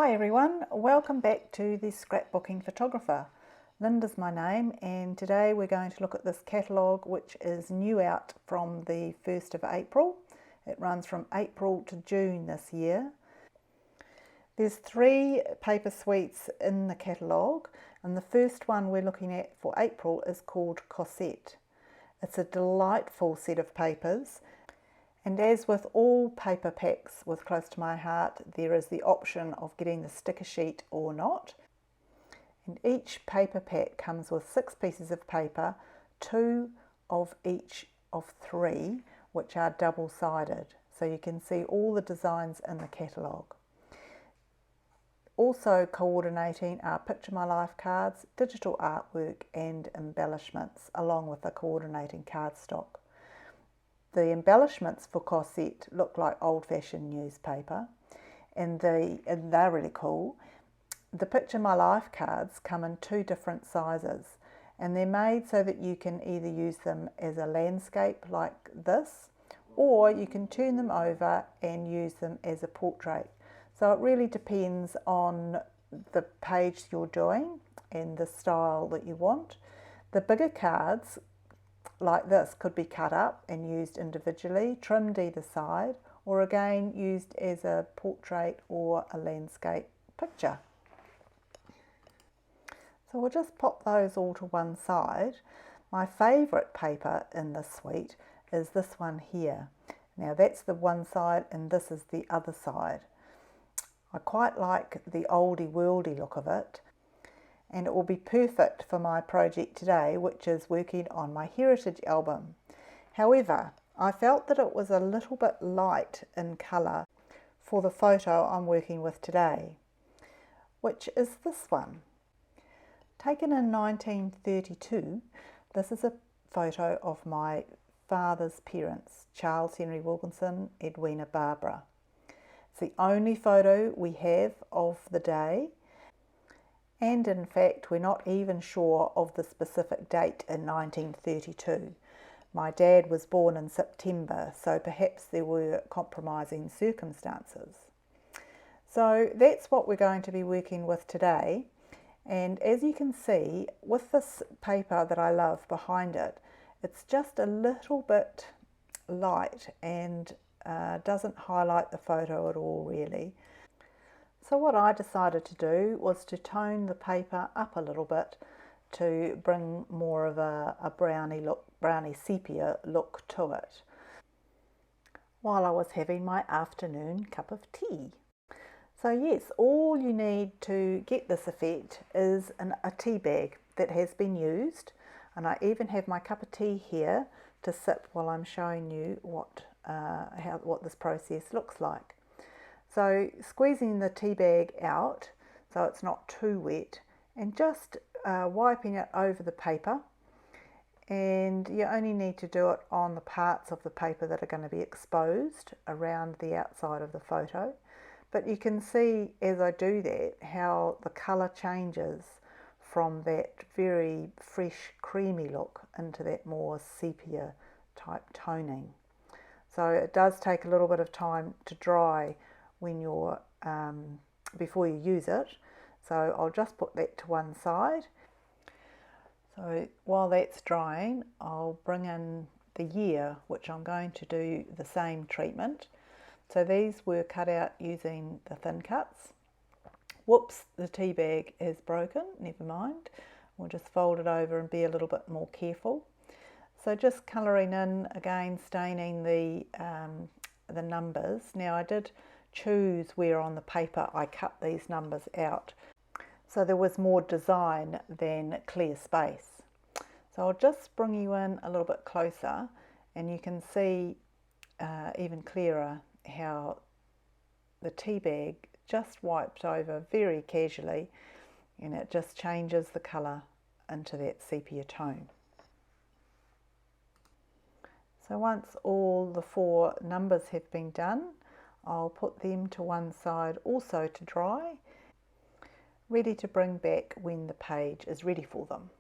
Hi everyone, welcome back to the Scrapbooking Photographer. Linda's my name and today we're going to look at this catalogue which is new out from the 1st of April. It runs from April to June this year. There's 3 paper suites in the catalogue and the first one we're looking at for April is called Cosette. It's a delightful set of papers. And as with all paper packs with Close to My Heart, there is the option of getting the sticker sheet or not. And each paper pack comes with 6 pieces of paper, 2 of each of 3, which are double-sided. So you can see all the designs in the catalogue. Also coordinating are Picture My Life cards, digital artwork and embellishments, along with the coordinating cardstock. The embellishments for Cosette look like old-fashioned newspaper and they're really cool. The Picture My Life cards come in 2 different sizes and they're made so that you can either use them as a landscape like this, or you can turn them over and use them as a portrait. So it really depends on the page you're doing and the style that you want. The bigger cards like this could be cut up and used individually, trimmed either side, or again used as a portrait or a landscape picture. So we'll just pop those all to one side. My favourite paper in this suite is this one here. Now that's the one side and this is the other side. I quite like the oldie worldy look of it. And it will be perfect for my project today, which is working on my heritage album. However, I felt that it was a little bit light in colour for the photo I'm working with today, which is this one. Taken in 1932, this is a photo of my father's parents, Charles Henry Wilkinson, Edwina Barbara. It's the only photo we have of the day. And in fact, we're not even sure of the specific date in 1932. My dad was born in September, so perhaps there were compromising circumstances. So that's what we're going to be working with today. And as you can see, with this paper that I love behind it, it's just a little bit light and doesn't highlight the photo at all really. So what I decided to do was to tone the paper up a little bit to bring more of a brownie sepia look to it, while I was having my afternoon cup of tea. So yes, all you need to get this effect is a tea bag that has been used, and I even have my cup of tea here to sip while I'm showing you what this process looks like. So squeezing the tea bag out so it's not too wet and just wiping it over the paper, and you only need to do it on the parts of the paper that are going to be exposed around the outside of the photo. But you can see as I do that how the colour changes from that very fresh creamy look into that more sepia type toning. So it does take a little bit of time to dry when you're before you use it, so I'll just put that to one side. So while that's drying, I'll bring in the year which I'm going to do the same treatment. So these were cut out using the thin cuts. Whoops, the tea bag is broken, never mind. We'll just fold it over and be a little bit more careful. So just colouring in again, staining the numbers. Now I did choose where on the paper I cut these numbers out, so there was more design than clear space. So I'll just bring you in a little bit closer and you can see even clearer how the tea bag just wiped over very casually and it just changes the colour into that sepia tone. So once all the 4 numbers have been done, I'll put them to one side also to dry, ready to bring back when the page is ready for them.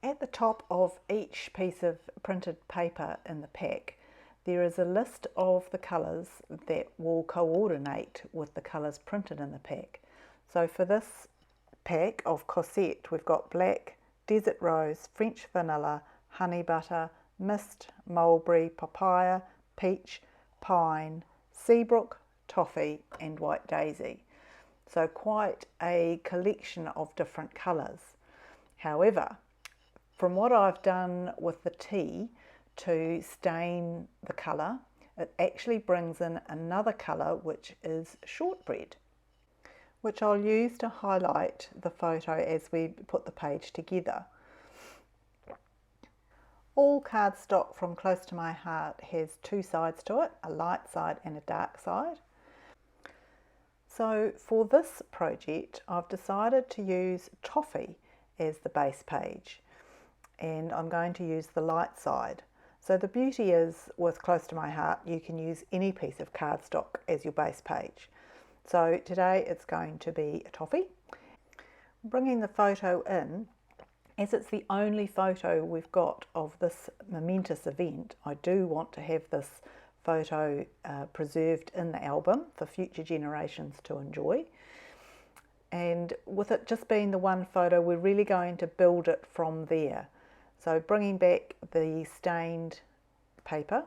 At the top of each piece of printed paper in the pack, there is a list of the colours that will coordinate with the colours printed in the pack. So for this pack of Cosette, we've got black, desert rose, French vanilla, honey butter, mist, mulberry, papaya, peach, pine, seabrook, toffee and white daisy. So quite a collection of different colours. However, from what I've done with the tea to stain the colour, it actually brings in another colour which is shortbread, which I'll use to highlight the photo as we put the page together. All cardstock from Close to My Heart has two sides to it, a light side and a dark side. So for this project I've decided to use toffee as the base page, and I'm going to use the light side. So the beauty is with Close to My Heart you can use any piece of cardstock as your base page. So today it's going to be a toffee. Bringing the photo in, as it's the only photo we've got of this momentous event, I do want to have this photo preserved in the album for future generations to enjoy. And with it just being the one photo, we're really going to build it from there. So bringing back the stained paper,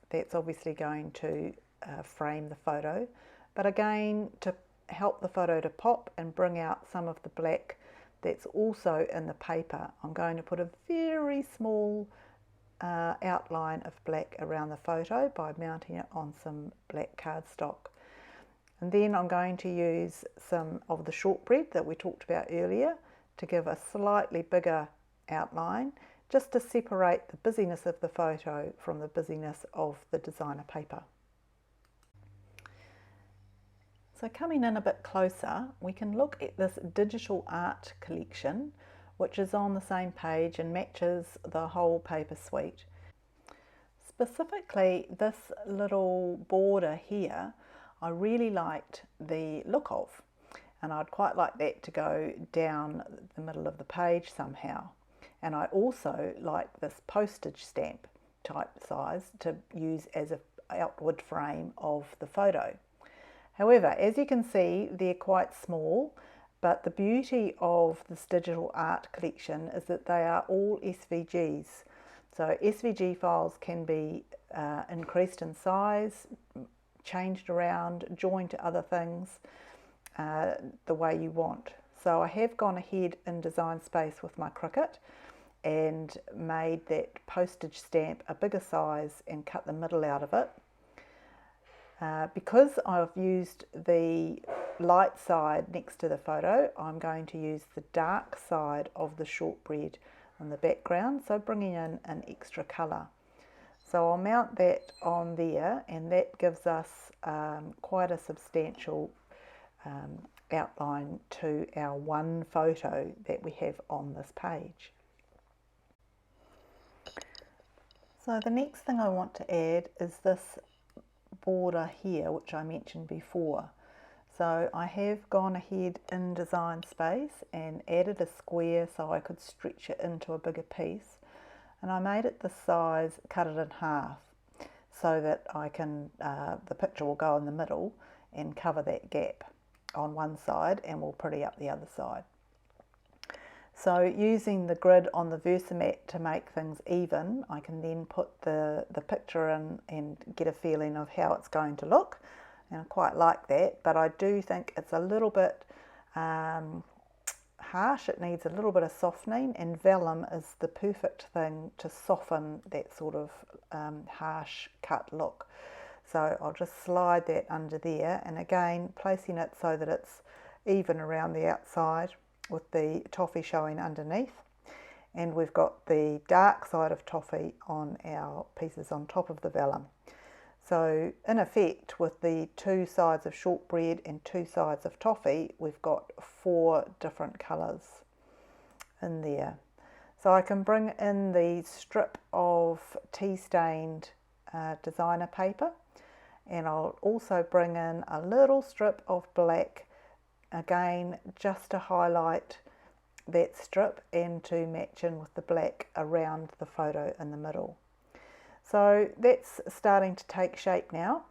that's obviously going to frame the photo. But again, to help the photo to pop and bring out some of the black that's also in the paper, I'm going to put a very small outline of black around the photo by mounting it on some black cardstock. And then I'm going to use some of the shortbread that we talked about earlier to give a slightly bigger outline, just to separate the busyness of the photo from the busyness of the designer paper. So coming in a bit closer, we can look at this digital art collection, which is on the same page and matches the whole paper suite. Specifically, this little border here, I really liked the look of, and I'd quite like that to go down the middle of the page somehow. And I also like this postage stamp type size to use as an outward frame of the photo. However, as you can see, they're quite small, but the beauty of this digital art collection is that they are all SVGs. So SVG files can be increased in size, changed around, joined to other things the way you want. So I have gone ahead in Design Space with my Cricut and made that postage stamp a bigger size and cut the middle out of it. Because I've used the light side next to the photo, I'm going to use the dark side of the shortbread in the background, so bringing in an extra colour. So I'll mount that on there, and that gives us quite a substantial outline to our one photo that we have on this page. So the next thing I want to add is this border here, which I mentioned before. So I have gone ahead in Design Space and added a square so I could stretch it into a bigger piece, and I made it the size, cut it in half so that I can the picture will go in the middle and cover that gap on one side and will pretty up the other side. So using the grid on the Versamat to make things even, I can then put the picture in and get a feeling of how it's going to look. And I quite like that, but I do think it's a little bit harsh. It needs a little bit of softening, and vellum is the perfect thing to soften that sort of harsh cut look. So I'll just slide that under there, and again placing it so that it's even around the outside with the toffee showing underneath, and we've got the dark side of toffee on our pieces on top of the vellum. So in effect, with the two sides of shortbread and two sides of toffee, we've got 4 different colours in there. So I can bring in the strip of tea stained designer paper, and I'll also bring in a little strip of black, again just to highlight that strip and to match in with the black around the photo in the middle. So that's starting to take shape now.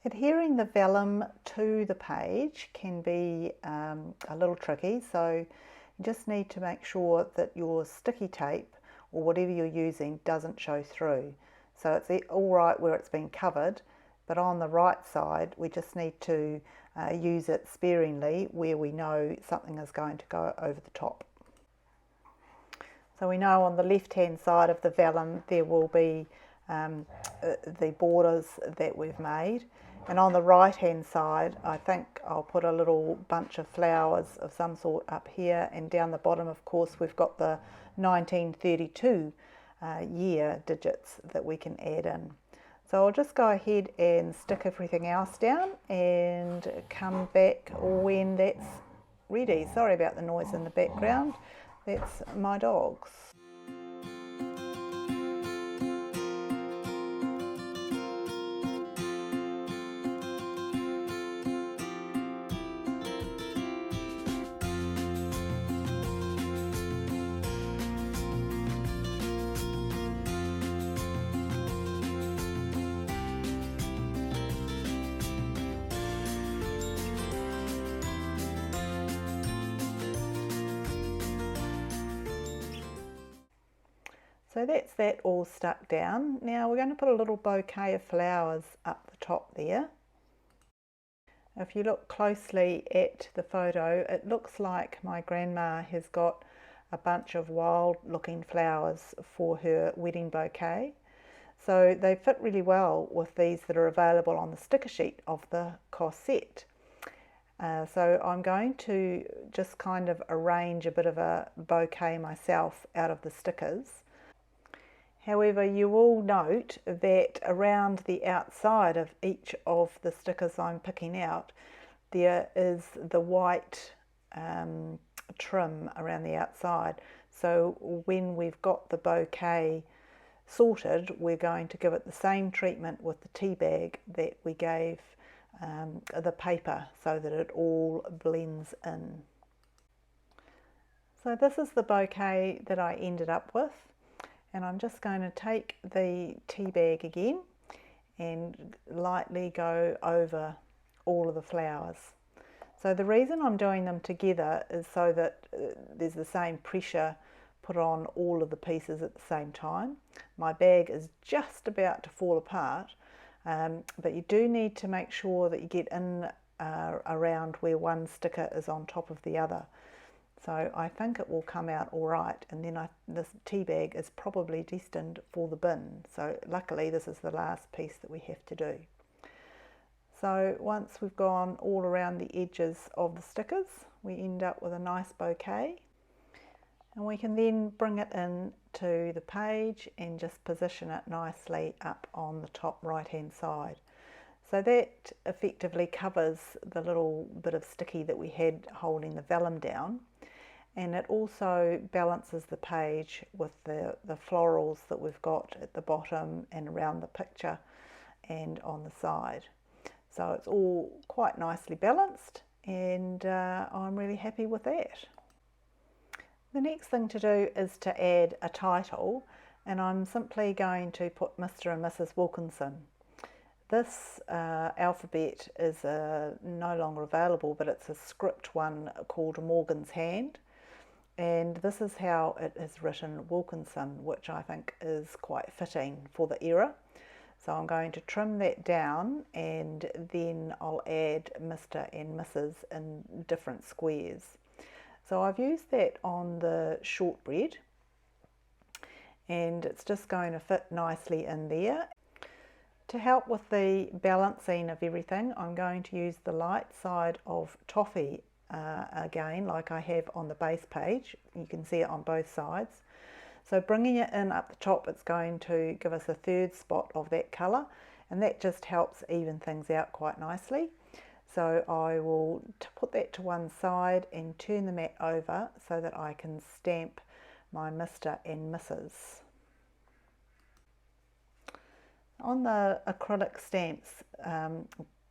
Adhering the vellum to the page can be a little tricky, so you just need to make sure that your sticky tape or whatever you're using doesn't show through. So it's all right where it's been covered, but on the right side we just need to use it sparingly where we know something is going to go over the top. So we know on the left hand side of the vellum there will be the borders that we've made, and on the right hand side I think I'll put a little bunch of flowers of some sort up here, and down the bottom of course we've got the 1932 year digits that we can add in. So I'll just go ahead and stick everything else down and come back when that's ready. Sorry about the noise in the background, that's my dogs. So that's that all stuck down. Now we're going to put a little bouquet of flowers up the top there. If you look closely at the photo, it looks like my grandma has got a bunch of wild looking flowers for her wedding bouquet. So they fit really well with these that are available on the sticker sheet of the Cosette. So I'm going to just kind of arrange a bit of a bouquet myself out of the stickers. However, you will note that around the outside of each of the stickers I'm picking out, there is the white trim around the outside. So when we've got the bouquet sorted, we're going to give it the same treatment with the tea bag that we gave the paper, so that it all blends in. So this is the bouquet that I ended up with. And I'm just going to take the tea bag again and lightly go over all of the flowers. So the reason I'm doing them together is so that there's the same pressure put on all of the pieces at the same time. My bag is just about to fall apart, but you do need to make sure that you get in around where one sticker is on top of the other. So I think it will come out all right, and then this tea bag is probably destined for the bin. So luckily this is the last piece that we have to do. So once we've gone all around the edges of the stickers, we end up with a nice bouquet, and we can then bring it in to the page and just position it nicely up on the top right hand side. So that effectively covers the little bit of sticky that we had holding the vellum down. And it also balances the page with the florals that we've got at the bottom and around the picture and on the side. So it's all quite nicely balanced, and I'm really happy with that. The next thing to do is to add a title, and I'm simply going to put Mr. and Mrs. Wilkinson. This alphabet is no longer available, but it's a script one called Morgan's Hand. And this is how it is written, Wilkinson, which I think is quite fitting for the era. So I'm going to trim that down, and then I'll add Mr. and Mrs. in different squares. So I've used that on the shortbread, and it's just going to fit nicely in there. To help with the balancing of everything, I'm going to use the light side of toffee again, like I have on the base page. You can see it on both sides. So bringing it in up the top, it's going to give us a third spot of that colour, and that just helps even things out quite nicely. So I will put that to one side and turn the mat over so that I can stamp my Mr. and Mrs. On the acrylic stamps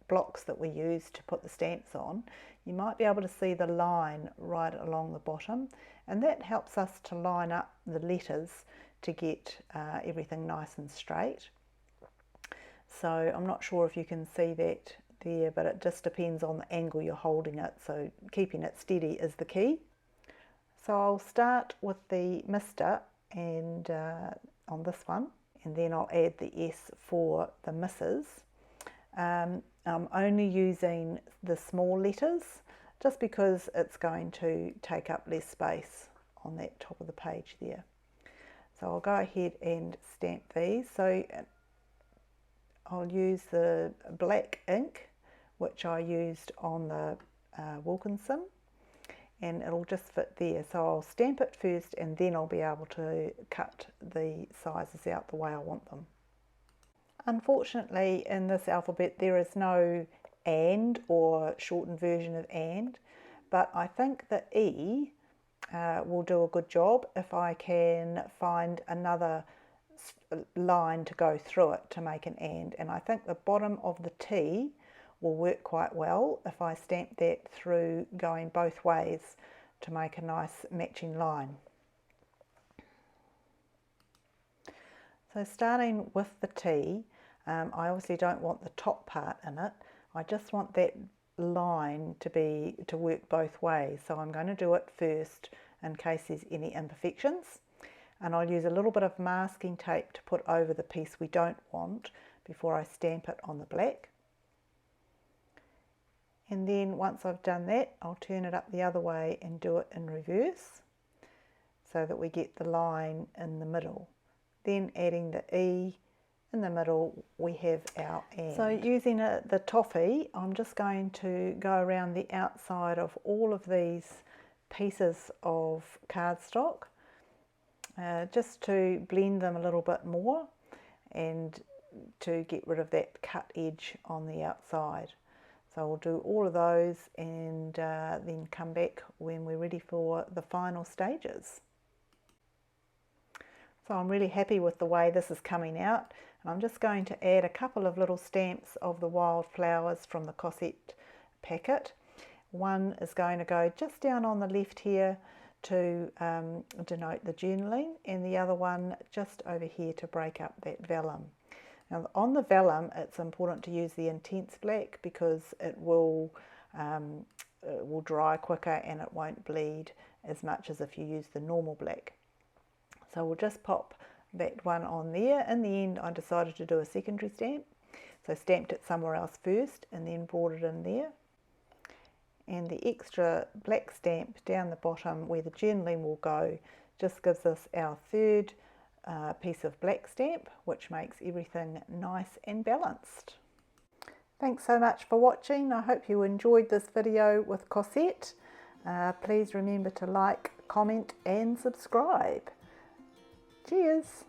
blocks that we use to put the stamps on, you might be able to see the line right along the bottom, and that helps us to line up the letters to get everything nice and straight. So I'm not sure if you can see that there, but it just depends on the angle you're holding it, so keeping it steady is the key. So I'll start with the mister and on this one, and then I'll add the S for the misses. I'm only using the small letters just because it's going to take up less space on that top of the page there. So I'll go ahead and stamp these. So I'll use the black ink, which I used on the Wilkinson, and it'll just fit there. So I'll stamp it first and then I'll be able to cut the sizes out the way I want them. Unfortunately, in this alphabet there is no and or shortened version of and, but I think the E will do a good job if I can find another line to go through it to make an and I think the bottom of the T will work quite well if I stamp that through going both ways to make a nice matching line. So starting with the T, I obviously don't want the top part in it. I just want that line to work both ways. So I'm going to do it first in case there's any imperfections. And I'll use a little bit of masking tape to put over the piece we don't want before I stamp it on the black. And then once I've done that, I'll turn it up the other way and do it in reverse so that we get the line in the middle. Then adding the E in the middle, we have our and. So using the toffee, I'm just going to go around the outside of all of these pieces of cardstock just to blend them a little bit more and to get rid of that cut edge on the outside. So we'll do all of those and then come back when we're ready for the final stages. So I'm really happy with the way this is coming out, and I'm just going to add a couple of little stamps of the wildflowers from the Cosette packet. One is going to go just down on the left here to denote the journaling, and the other one just over here to break up that vellum. Now on the vellum it's important to use the intense black because it will dry quicker and it won't bleed as much as if you use the normal black. So we'll just pop that one on there. In the end I decided to do a secondary stamp, so stamped it somewhere else first and then brought it in there. And the extra black stamp down the bottom where the journaling will go just gives us our third piece of black stamp, which makes everything nice and balanced. Thanks so much for watching. I hope you enjoyed this video with Cosette. Please remember to like, comment and subscribe. Cheers!